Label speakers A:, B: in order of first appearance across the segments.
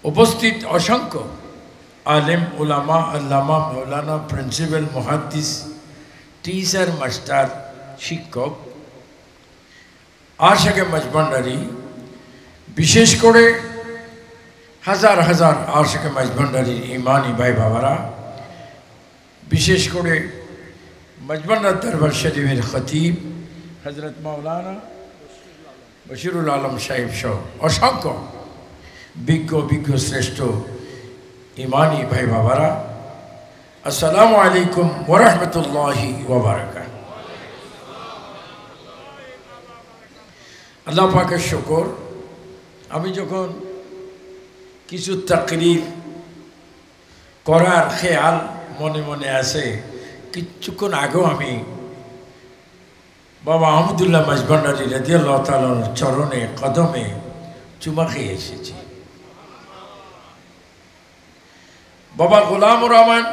A: উপস্থিত অসংখ্য আলেম উলামা আল্লামা মৌলানা প্রিন্সিপাল মুহাদ্দিস টিচার মাস্টার শিক্ষক আশিকে মাঝভান্ডারি বিশেষ করে হাজার হাজার আশিকে মাঝভান্ডারির ইমানি ভাই বাবারা বিশেষ করে মাঝভান্ডার দরবার শরীফের খতিব হযরত মাওলানা বশিরুল আলম সাহেব সহ অসংখ্য বিজ্ঞ শ্রেষ্ঠ ইমানি ভাই বাবারা আসসালামু আলাইকুম ওয়া রাহমাতুল্লাহি ওয়া বারাকাতুহু। আল্লাহ পাকের শুকর, আমি যখন কিছু তাকরীর করার খেয়াল মনে মনে আছে, কিছুক্ষণ আগেও আমি বাবা আহমদুল্লাহ মাঝভান্ডারী রাদিয়াল্লাহু তাআলার চরণে কদমে চুমা খেয়ে এসেছি। বাবা গোলামুর রহমান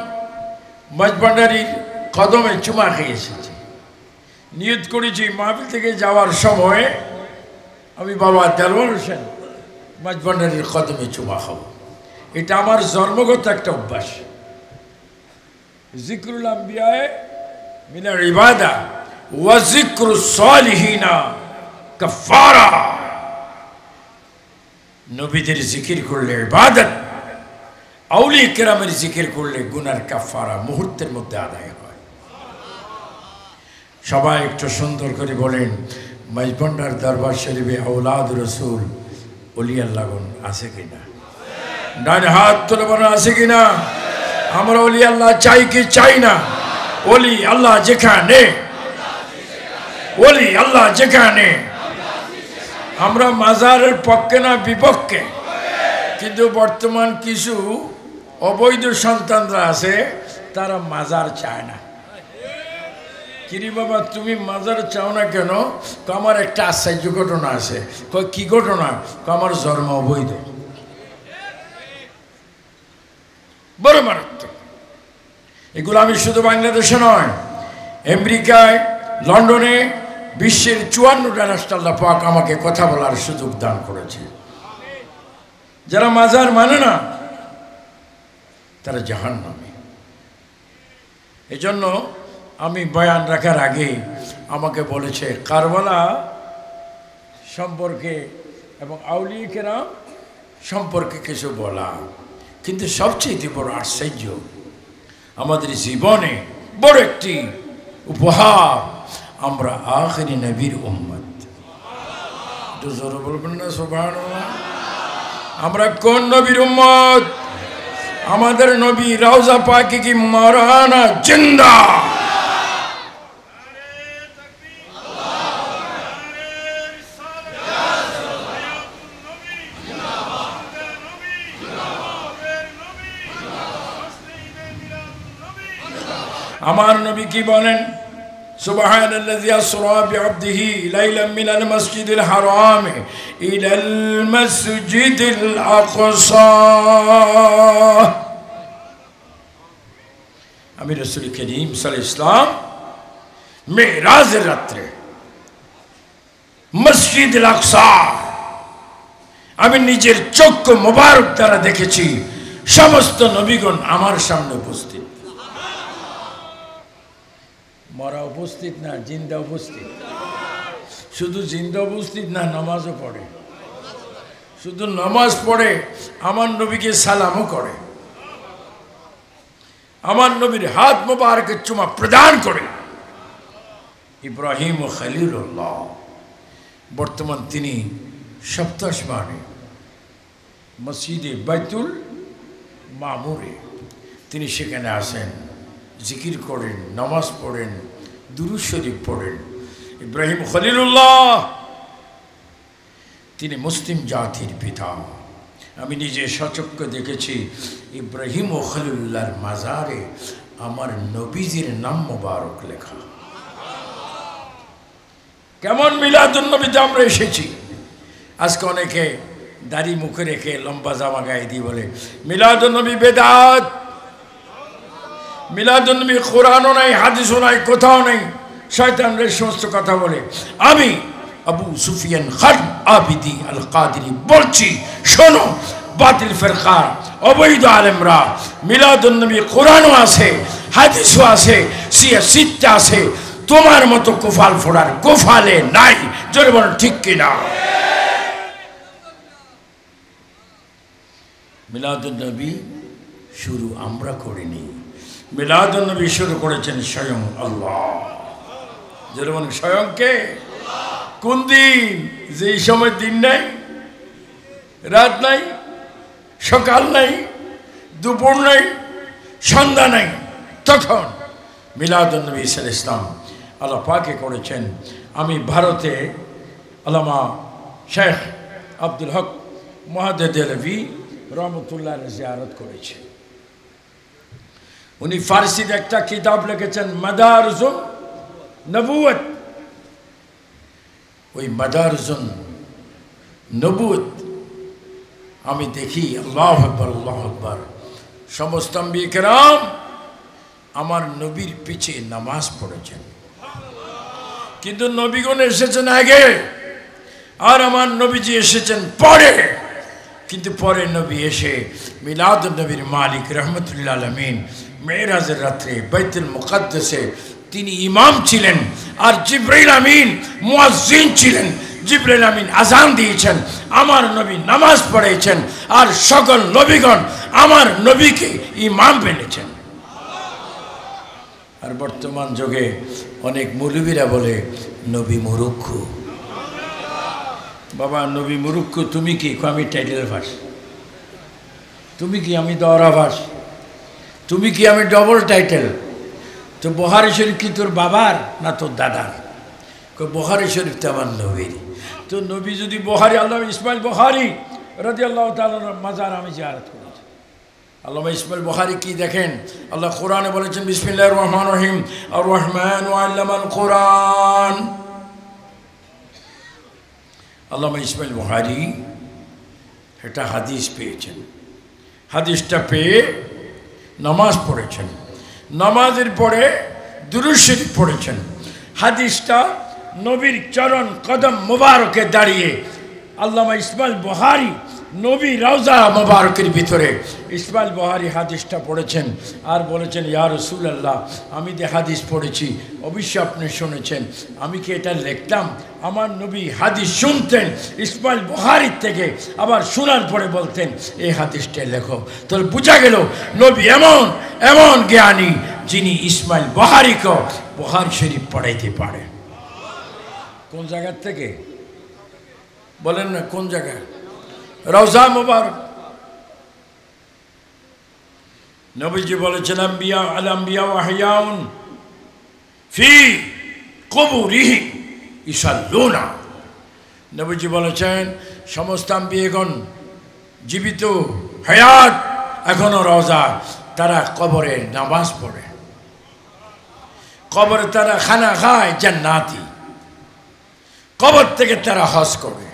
A: মাঝভান্ডারীর কদমে চুমা খেয়ে এসেছি। নিয়ত করেছি মাহফিল থেকে যাওয়ার সময় আমি বাবা দেলওয়ার হোসেন মাঝভান্ডারীর কদমে চুমা খাবো। এটা আমার জন্মগত একটা অভ্যাস। জিকরুল আম্বিয়ায়ে মিনাল ইবাদা ওয়া জিকরুস সালিহিনা কাফারা। নবীদের জিকির করলে ইবাদত, আউলিয়া কেরামের জিকির করলে গুনার কাফারা মুহূর্তের মধ্যে আদায় হয়। সবাই একটু সুন্দর করে বলেন, মাঝভান্ডার দরবার শরীফে আওলাদ রসুল ওলি আল্লাহগণ আছে কিনা? ডানে হাত তুলে বলেন আছে কিনা? আমরা ওলি আল্লাহ চাই কি চাই না? ওলি আল্লাহ যেখানে, ওলি আল্লাহ যেখানে। আমরা মাজারের পক্ষে না বিপক্ষে, কিন্তু বর্তমান কিছু অবৈধ সন্তানরা আছে, তারা মাজার চায় না। কিরি বাবা তুমি মাজার চাও না কেন? আমার একটা আশ্চর্য ঘটনা আছে। কি ঘটনা? আমার জন্ম অবৈধ। বড় মারাত্মক। এগুলো আমি শুধু বাংলাদেশে নয়, আমেরিকায়, লন্ডনে, বিশ্বের 54টা রাষ্ট্র আল্লাহ পাক আমাকে কথা বলার সুযোগ দান করেছে। যারা মাজার মানে না তারা জাহান্নামী। এজন্য আমি বয়ান রাখার আগে আমাকে বলেছে কারবালা সম্পর্কে এবং আউলিয়া কেরাম সম্পর্কে কিছু বলা, কিন্তু সবচেয়ে বড় আশ্চর্য আমাদের জীবনে বড় একটি উপহার, আমরা আখিরি নবীর উম্মত। একটু জোরে বলবেন না সুবহানাল্লাহ? আমরা কোন নবীর উম্মত? আমাদের নবী রওজা পাকে কি মারানা জিন্দা। আমার নবী কি বলেন? সুবহানাল্লাযী আসরা বিআবদিহি লাইলাম মিনাল মাসজিদিল হারাম ইলাল মাসজিদিল আকসা। আমি রাসূল করিম সাল্লাল্লাহু আলাইহি ওয়াসাল্লাম মেরাজের রাত্রে মসজিদুল আকসা আমি নিজের চক্ষু মোবারক দ্বারা দেখেছি। সমস্ত নবীগণ আমার সামনে উপস্থিত। মরা উপস্থিত না, জিন্দা উপস্থিত। শুধু জিন্দা উপস্থিত না, নামাজও পড়ে। শুধু নামাজ পড়ে, আমার নবীকে সালামও করে, আমার নবীর হাত মোবারকে চুমা প্রদান করে। ইব্রাহিম ও খলিলুল্লাহ, বর্তমান তিনি সপ্ত আসমানে মসজিদে বাইতুল মামুরে তিনি সেখানে আসেন, জিকির করেন, নামাজ পড়েন, দুরূদ শরীফ পড়েন। ইব্রাহিম খলিলুল্লাহ তিনি মুসলিম জাতির পিতা। আমি নিজে সচক্ষে দেখেছি ইব্রাহিম ও খলিলুল্লাহর মাজারে আমার নবীজির নাম মোবারক লেখা। কেমন মিলাদুন নবীতে আমরা এসেছি। আজকে অনেকে দাড়ি মুখে রেখে লম্বা জামা গায়ে দিয়ে বলে মিলাদুন নবী বেদাত, মিলাদুন নবী কোরআনও নাই, হাদিসও নাই, কোথাও নেই। শয়তানের সমস্ত কথা বলে। আমি আবু সুফিয়ান খান আবিদি আল কাদেরী বলছি, শোনো, বাতিল ফিরকা অবৈধ আলেমরা মিলাদুন নবী কোরআনও আছে হাদিসও আছে সিয়াসিত্তা আছে তোমার মতো কোফাল ফোড়ার গোফালে নাই জোরে বলেন ঠিক কিনা মিলাদুন নবী শুরু আমরা করিনি মিলাদুন নবী শুরু করেছেন স্বয়ং আল্লাহ জোরে বলেন স্বয়ং কে কোন দিন যেই সময় দিন নাই রাত নাই সকাল নাই দুপুর নাই সন্ধ্যা নাই তখন মিলাদুন নবী সাল্লাল্লাহু আলাইহি ওয়াসাল্লাম আল্লাহ পাকে করেছেন আমি ভারতে আল্লামা শেখ আব্দুল হক মুহাদ্দিদ দেহলভী রহমতুল্লাহ জিয়ারত করেছি উনি ফারসিতে একটা কিতাব লিখেছেন মাদারুজুন নবুয়ত ওই মাদারুজুন নবুয়ত আমি দেখি আল্লাহু আকবার সমস্ত আম্বিয়া কেরাম আমার নবীর পিছে নামাজ পড়েছেন কিন্তু নবীগণ এসেছেন আগে আর আমার নবীজি এসেছেন পরে কিন্তু পরে নবী এসে মিলাদুন নবীর মালিক রহমতুল্লাহ আলামিন মেরাজের রাত্রে বাইতুল মুকাদ্দাসে তিনি ইমাম ছিলেন আর জিবরাইল আমিন মুয়াজ্জিন ছিলেন জিবরাইল আমিন আযান দিয়েছেন আমার নবী নামাজ পড়েছেন আর সকল নবীগণ আমার নবীকে ইমাম মেনেছেন আর বর্তমান যুগে অনেক মৌলবীরা বলে নবী মুরুক্ষ বাবা নবী মুরুক্ষ তুমি কি আমি টাইটেল ভাস তুমি কি আমি দরা ভাস তুমি কি আমি ডবল টাইটেল তো বুখারী শরীফ কি তোর বাবার না তোর দাদার বুখারী শরীফ তো আমার নবীর তো নবী যদি বুখারী আল্লামা ইসমাইল বুখারী রাদিয়াল্লাহু তাআলা মাজার আমি জিয়ারত করেছি আল্লামা ইসমাইল বুখারী কি দেখেন আল্লাহ কোরআনে বলেছেন বিসমিল্লাহির রহমানির রহিম আর রহমান আল্লামাল কোরআন আল্লামা ইসমাইল বুখারী একটা হাদিস পেয়েছেন হাদিসটা পেয়ে নামাজ পড়েছেন নামাজের পরে দুরূদ শরীফ পড়েছেন হাদিসটা নবীর চরণ কদম মোবারকে দাঁড়িয়ে আল্লামা ইসমাইল বুখারী নবী রওজা মোবারকের ভিতরে ইসমাইল বুখারী হাদিসটা পড়েছেন আর বলেছেন ইয়া রাসূলুল্লাহ আমি যে হাদিস পড়েছি অবশ্যই আপনি শুনেছেন আমি কি এটা লিখতাম আমার নবী হাদিস শুনতেন ইসমাইল বুখারীর থেকে আবার শোনার পরে বলতেন এই হাদিসটা লেখো তাহলে বোঝা গেল নবী এমন এমন জ্ঞানী যিনি ইসমাইল বুখারীকে বুখারী শরীফ পড়াইতে পারে কোন জায়গা থেকে বলেন না কোন জায়গা রওজা মুবারক নবীজি বলেছেন আম্বিয়া আল আম্বিয়া ওয়া হায়াউন ফি কুবুরিহি ইসাল্লুনা নবীজি বলেছেন সমস্ত আম্বিয়াগণ জীবিত হায়াত এখনো রওজা তারা কবরে নামাজ পড়ে কবরে তারা খানা খায় জান্নাতি কবর থেকে তারা হজ করে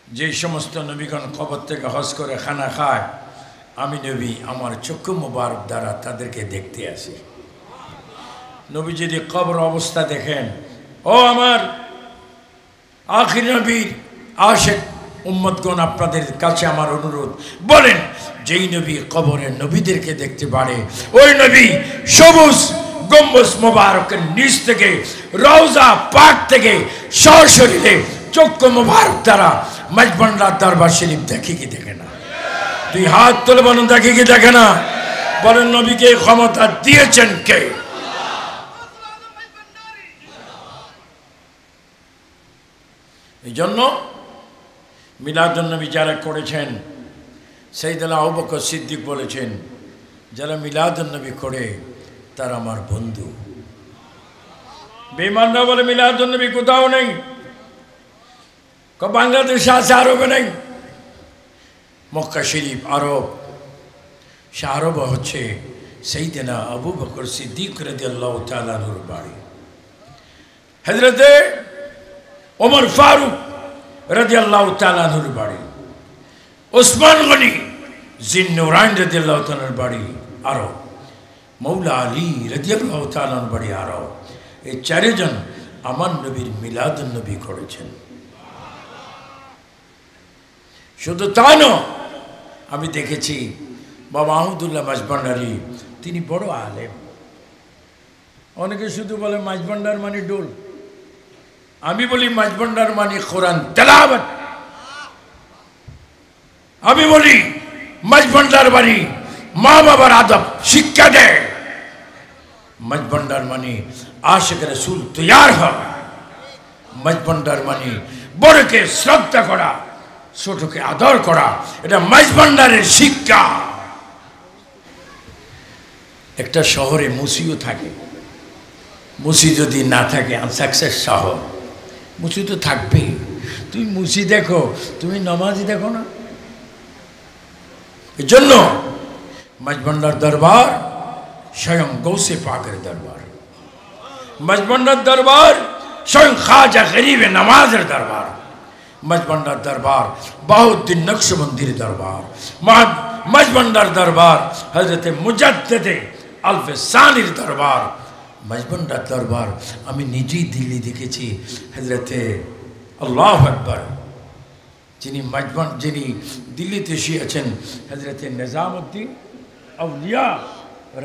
A: যে সমস্ত নবীগণ কবর থেকে হজ করে খানা খায় আমি নবী আমার চক্ষু মোবারক দ্বারা তাদেরকে দেখতে আসি নবী যদি কবর অবস্থা দেখেন ও আমার আখির নবীর আশিক উম্মতগণ আপনাদের কাছে আমার অনুরোধ বলেন যেই নবী কবরের নবীদেরকে দেখতে পারে ওই নবী সবুজ গম্বুজ মোবারকের নিচ থেকে রওজা পাক থেকে সশরীরে চক্ষু মোবারক দ্বারা মাইজবান্ডার দরবার শরীফ দেখে কি দেখে না দুই হাত তুলে বলেন দেখে কি দেখে না বলেন নবীকে ক্ষমতা দিয়েছেন কে এই জন্য মিলাদুন নবী যারা করেছেন সাইয়েদনা আবু বকর সিদ্দিক বলেছেন যারা মিলাদুন নবী করে তারা আমার বন্ধু বেঈমানরা বলে মিলাদুন নবী কোথাও নেই বাংলাদেশে আছে আরবে নেই মক্কা শরীফ আরব সে আরব হচ্ছে সাইয়েদনা আবু বকর সিদ্দিক রাদিয়াল্লাহু তাআলা আনহুর বাড়ি হযরতে ওমর ফারুক রাদিয়াল্লাহু তাআলা আনহুর বাড়ি ওসমান গনি জিন্নুরাইন রাদিয়াল্লাহু তাআলার বাড়ি আরব মৌলা আলী রাদিয়াল্লাহু তাআলার বাড়ি আরব এই চারজন আমার নবীর মিলাদুন নবী করেছেন শুধু তা নয় আমি দেখেছি বাবা আহমদুল্লাহ মাঝভান্ডারী, তিনি বড় আলেম। অনেকে শুধু বলে মাঝভান্ডার মানে ডোল, আমি বলি মাঝভান্ডার মানে কোরআন তেলাওয়াত। আমি বলি মাঝভান্ডার বাড়ি মা বাবার আদব শিক্ষা দেয়। মাঝভান্ডার মানে আশিক রাসূল তৈয়ার হয়। মাঝভান্ডার মানে বড়কে শ্রদ্ধা করা, ছোটকে আদর করা, এটা মাঝভান্ডারের শিক্ষা। একটা শহরে মুসিও থাকে, মুসি যদি না থাকে আনসাকসেস শহর। মুসি তো থাকবেই। তুমি মুসি দেখো, তুমি নামাজি দেখো না। এই জন্য মাঝভান্ডার দরবার স্বয়ং গৌসে পাকের দরবার, মাঝভান্ডার দরবার স্বয়ং খাজা গরিবে নওয়াজের দরবার, মাঝভান্ডার দরবার বাহুদ্দিন নকশবন্দির দরবার, মাঝভান্ডার দরবার হযরত মুজাদ্দিদে আলফে সানির দরবার, মাঝভান্ডার দরবার আমি নিজেই দিল্লি দেখেছি। হযরতে আল্লাহু আকবার, যিনি দিল্লিতে এসেছেন হযরতে নিজামউদ্দিন আউলিয়া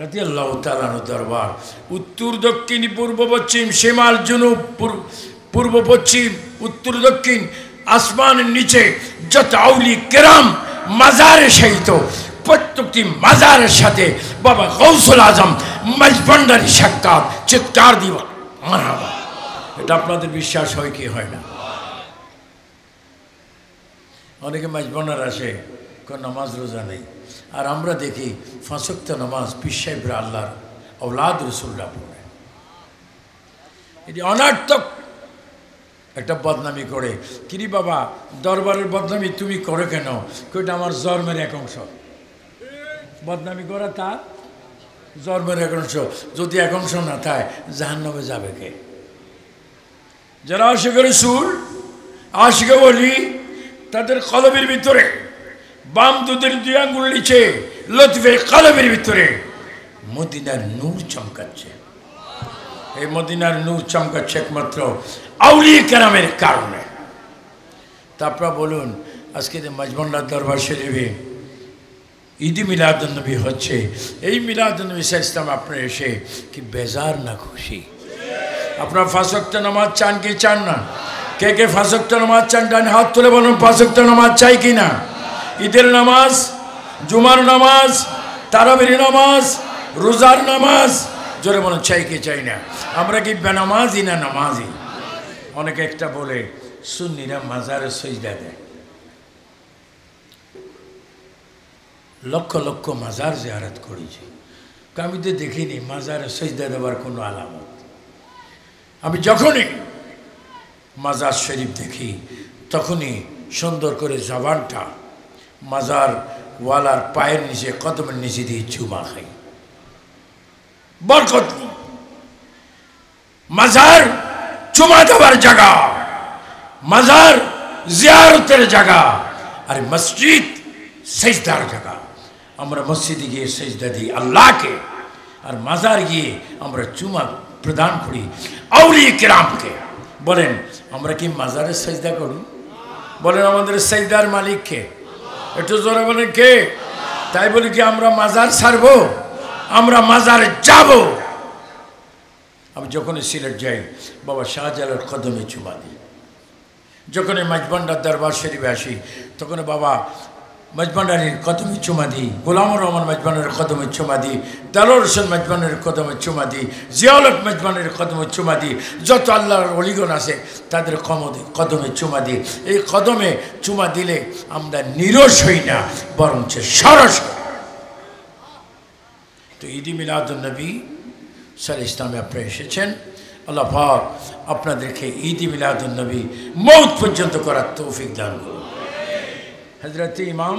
A: রাদিয়াল্লাহু তাআলা দরবার। উত্তর দক্ষিণ পূর্ব পশ্চিম শিমাল জুনুব, পূর্ব পশ্চিম উত্তর দক্ষিণ আসমানের নিচে যত আউলি কেরাম মাজারে সহিত, প্রত্যেকটি মাজারের সাথে বাবা গৌসুল আজম মাঝভান্ডারী সাক্ষাৎ। চিৎকার দিব মারহাবা। এটা আপনাদের বিশ্বাস হয় কি হয় না? অনেকে মাঝভান্ডার আসে, কোনো নামাজ রোজা নেই, আর আমরা দেখি 5 ওয়াক্ত নামাজ পীর সাহেবরা আল্লাহর আওলাদ রাসূলরা পড়ে। এটি অনার্থক একটা বদনামি করে। কিরি বাবা, দরবারের বদনামি তুমি করে কেন? এটা আমার জন্মের এক অংশ। বদনামি করা তার জন্মের এক অংশ। যদি এক অংশ না থাকে জাহান্নামে যাবে কে? যারা আশিক রাসূল, আশিক ওলি, তাদের কলবের ভিতরে বাম দুধের 2 আঙ্গুল নিচে লতফে কলবের ভিতরে মদিনার নূর চমকাচ্ছে। এই মদিনার নূর চমকাচ্ছে একমাত্র আউলিয়া কেরামের কারণে। তা আপনারা বলুন, আজকে যে মাঝভান্ডার দরবার শরীফে ঈদে মিলাদুন নবী হচ্ছে, এই মিলাদুন নবী ইসলাম আপনারা এসে কি বেজার না খুশি? আপনারা 5 ওয়াক্ত নামাজ চান কি চান না? কে কে 5 ওয়াক্ত নামাজ চান? ডান হাত তুলে বলুন 5 ওয়াক্ত নামাজ চাই কি না? ঈদের নামাজ, জুমার নামাজ, তারাবির নামাজ, রোজার নামাজ, জোরে বলুন চাই কি চাই না? আমরা কি বেনামাজি না নামাজি? অনেকে একটা বলে সুন্নিরা মাজারে সিজদা দেয়। লক্ষ লক্ষ মাজার জিয়ারত করেছি, আমি তো দেখিনি মাজারে সিজদা দেওয়ার কোনো আলামত। আমি যখনই মাজার শরীফ দেখি তখনই সুন্দর করে জবানটা মাজার ওয়ালার পায়ের নিচে, কদমের নিচে দিয়ে চুমা খাই। বরকত নেই। মাজার চুমা দেওয়ার জায়গা, মাজার জিয়ারতের জায়গা, আর মসজিদ সিজদার জায়গা। আমরা মসজিদে গিয়ে সিজদা দিই আল্লাহকে, আর মাজার গিয়ে আমরা চুমা প্রদান করি আউলিয়া কেরামকে। বলেন আমরা কি মাজারে সিজদা করি? বলেন আমাদের সিজদার মালিক কে? একটু জোরে বলেন কে? তাই বলি কি আমরা মাজার ছাড়বো? আমরা মাজারে যাব। আমি যখনই সিলেট যাই বাবা শাহজালাল কদমে চুমা দিই। যখনই মাঝভান্ডার দরবার শরীফে আসি তখন বাবা মাঝভান্ডারের কদমে চুমা দিই, গোলামুর রহমান মাঝভান্ডারের কদমে চুমা দিই, দেলোয়ার হোসেন মাঝভান্ডারের কদমে চুমা দিই, জিয়াউল হক মাঝভান্ডারের কদমে চুমা দিই, যত আল্লাহর ওলিগণ আছে তাদের কদমে চুমা দিই। এই কদমে চুমা দিলে আমরা নিরস হই না, বরঞ্চ সরস। তো ঈদে মিলাদুন নবী সাল ইসলামে আপনারা এসেছেন, আল্লাহ পাক আপনাদেরকে ঈদে মিলাদুন নবী মৌত পর্যন্ত করার তৌফিক দান করুন। হযরত ইমাম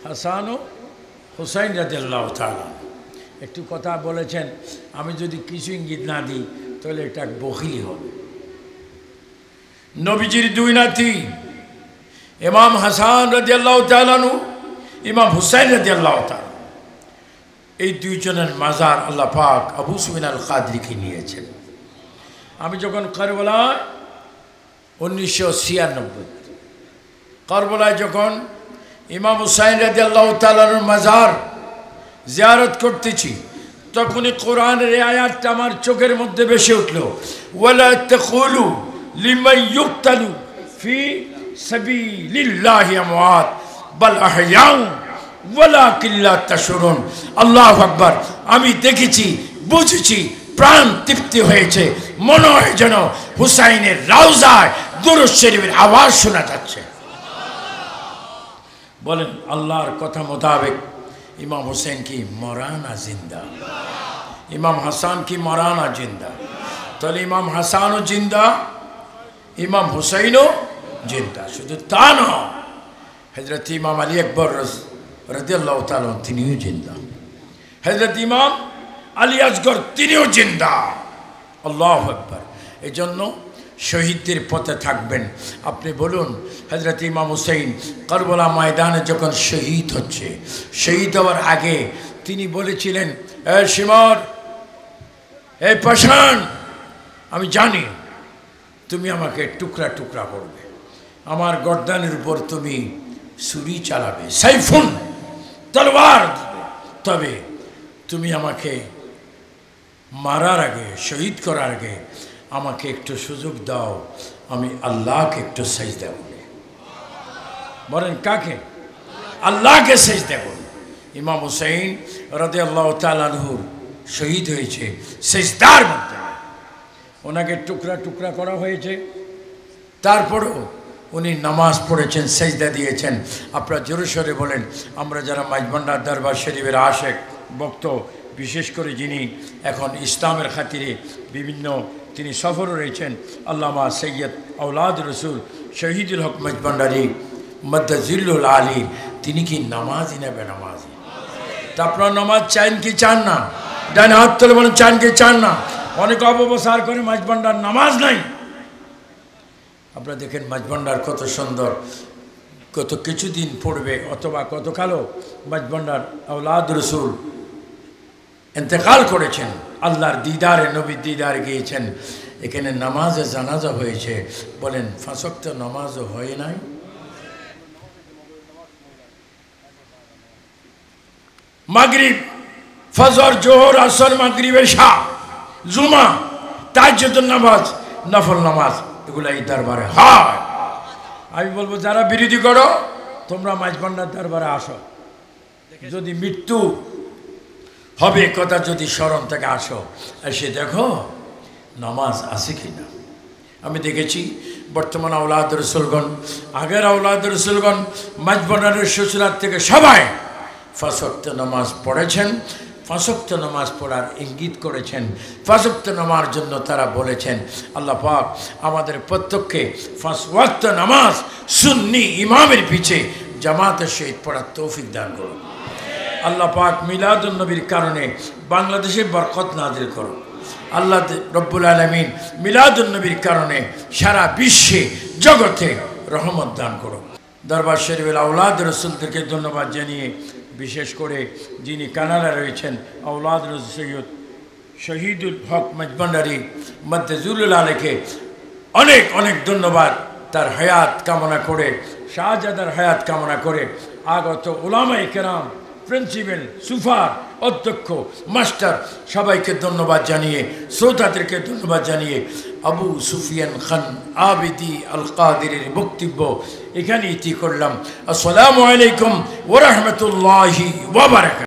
A: হাসান ও হুসাইন রাদিয়াল্লাহু তাআলা একটু কথা বলেছেন, আমি যদি কিছু ইঙ্গিত না দিই তাহলে এটা বখিলি হবে। নবীজির 2 নাতি ইমাম হাসান রাদিয়াল্লাহু তাআলা, ইমাম হুসাইন রাদিয়াল্লাহু তাআলা, এই 2 জনের মাজার আল্লাহ পাক আবু সুফিয়ান আল কাদরিকে নিয়েছেন। আমি যখন কারবালায় 1996 কারবালায় যখন ইমাম হুসাইন রাদিয়াল্লাহু তাআলার মাজার জিয়ারত করতেছি, তখনই কোরআনের এই আয়াতটা আমার চোখের মধ্যে ভেসে উঠল, ওয়ালা তাকুলু লিমান ইউক্তালু ফি সাবিলিল্লাহি আমওয়াত বাল আহয়াউ ওয়ালাকিন লা তাশউরুন। আল্লাহু আকবার। আমি দেখেছি, বুঝেছি, প্রাণ তৃপ্তি হয়েছে, মনে হয় যেন হুসাইনের রওজায় দুরূদ শরীফের আওয়াজ শোনা যাচ্ছে। বলেন আল্লাহর কথা মোতাবেক ইমাম হুসেন কি মরানা জিন্দা, ইমাম হাসান কি মরানা জিন্দা? তাহলে ইমাম হাসানও জিন্দা, ইমাম হুসাইনও জিন্দা। শুধু তা নয়, হযরত ইমাম আলী আকবর রাদিয়াল্লাহু তাআলা তিনিও জিন্দা, হযরত ইমাম আলী আসগর তিনিও জিন্দা। আল্লাহু আকবার। এই জন্য শহীদদের পথে থাকবেন। আপনি বলুন, হযরত ইমাম হুসাইন কারবালা ময়দানে যখন শহীদ হচ্ছে, শহীদ হওয়ার আগে তিনি বলেছিলেন, এ শিমর, এ পাষাণ, আমি জানি তুমি আমাকে টুকরা টুকরা করবে, আমার গর্দানের উপর তুমি ছুরি চালাবে, সাইফুন, তলোয়ার দিবে, তবে তুমি আমাকে মারার আগে, শহীদ করার আগে আমাকে একটু সুযোগ দাও, আমি আল্লাহকে একটু সেজদা করি। বলেন কাকে? আল্লাহকে সেজদা করি। ইমাম হুসাইন রাদিয়াল্লাহু তাআলা আনহু শহীদ হয়েছে সেজদার মধ্যে, ওনাকে টুকরা টুকরা করা হয়েছে, তারপরেও উনি নামাজ পড়েছেন, সেজদা দিয়েছেন। আপনারা জোরে সোরে বলেন। আমরা যারা মাইজভান্ডার দরবার শরীফের আশেক ভক্ত, বিশেষ করে যিনি এখন ইসলামের খাতিরে বিভিন্ন তিনি সফর রয়েছেন, আল্লামা সৈয়দ আওলাদ রসুল শহীদুল হক মাইজভান্ডারী মদ্দাজিল্লুল আলী, তিনি কি নামাজই নেবে? নামাজি। তা আপনারা নামাজ চান কি চান না? ডান হাত তুলে বলেন, চান কি চান না? অনেক অপপ্রচার করে মাইজভান্ডার নামাজ নাই। আপনারা দেখেন মাইজভান্ডার কত সুন্দর, কত কিছুদিন পড়বে অথবা কতকালও মাইজভান্ডার আওলাদ রসুল ইন্তেকাল করেছেন, আল্লাহর দিদারে, নবীর দিদারে গিয়েছেন। এখানে নামাজে জানাজা হয়েছে, বলেন 5 ওয়াক্ত নামাজও হয় নাই। মাগরিব, ফজর, জোহর, আসর, মাগরিব, এশা, জুমা, তাহাজ্জুদের নামাজ, নফল নামাজ, এগুলো এই দরবারে হয়। আমি বলবো যারা বিরোধী করো, তোমরা মাইজভান্ডার দরবারে আসো, যদি মৃত্যু হবে কথা যদি স্মরণ থেকে আসো, এসে দেখো নামাজ আছে কিনা। আমি দেখেছি বর্তমান আওলাদ রসুলগণ, আগের আওলাদ রসুলগণ মাইজভান্ডারের শ্বশুরার থেকে সবাই 5 ওয়াক্ত নামাজ পড়েছেন, 5 ওয়াক্ত নামাজ পড়ার ইঙ্গিত করেছেন, 5 ওয়াক্ত নামার জন্য তারা বলেছেন, আল্লাহ পাক আমাদের প্রত্যেককে 5 ওয়াক্ত নামাজ সুন্নি ইমামের পিছে জামাতের সহিত পড়ার তৌফিক দান করুন। আল্লাহ পাক মিলাদুন নবীর কারণে বাংলাদেশে বরকত নাজিল করুন। আল্লাহ রব্বুল আলামিন মিলাদুন নবীর কারণে সারা বিশ্বে জগতে রহমত দান করুন। দরবার শরীফের আওলাদ রসুলদেরকে ধন্যবাদ জানিয়ে, বিশেষ করে যিনি কানাডা রয়েছেন আওলাদ রসুল সৈয়দ শহীদুল হক মাইজভান্ডারী মদ্দাজিল্লুল আলীকে অনেক অনেক ধন্যবাদ। তার হায়াত কামনা করে, শাহজাদার হায়াত কামনা করে, আগত উলামায়ে কেরাম, প্রিন্সিপাল, সুফার, অধ্যক্ষ, মাস্টার সবাইকে ধন্যবাদ জানিয়ে, শ্রোতাদেরকে ধন্যবাদ জানিয়ে আবু সুফিয়ান খান আবিদি আল কাদিরের বক্তব্য এখানে ইতি করলাম। আসসালামু আলাইকুম ওয়া রাহমাতুল্লাহি ওয়া বারাকাতুহু।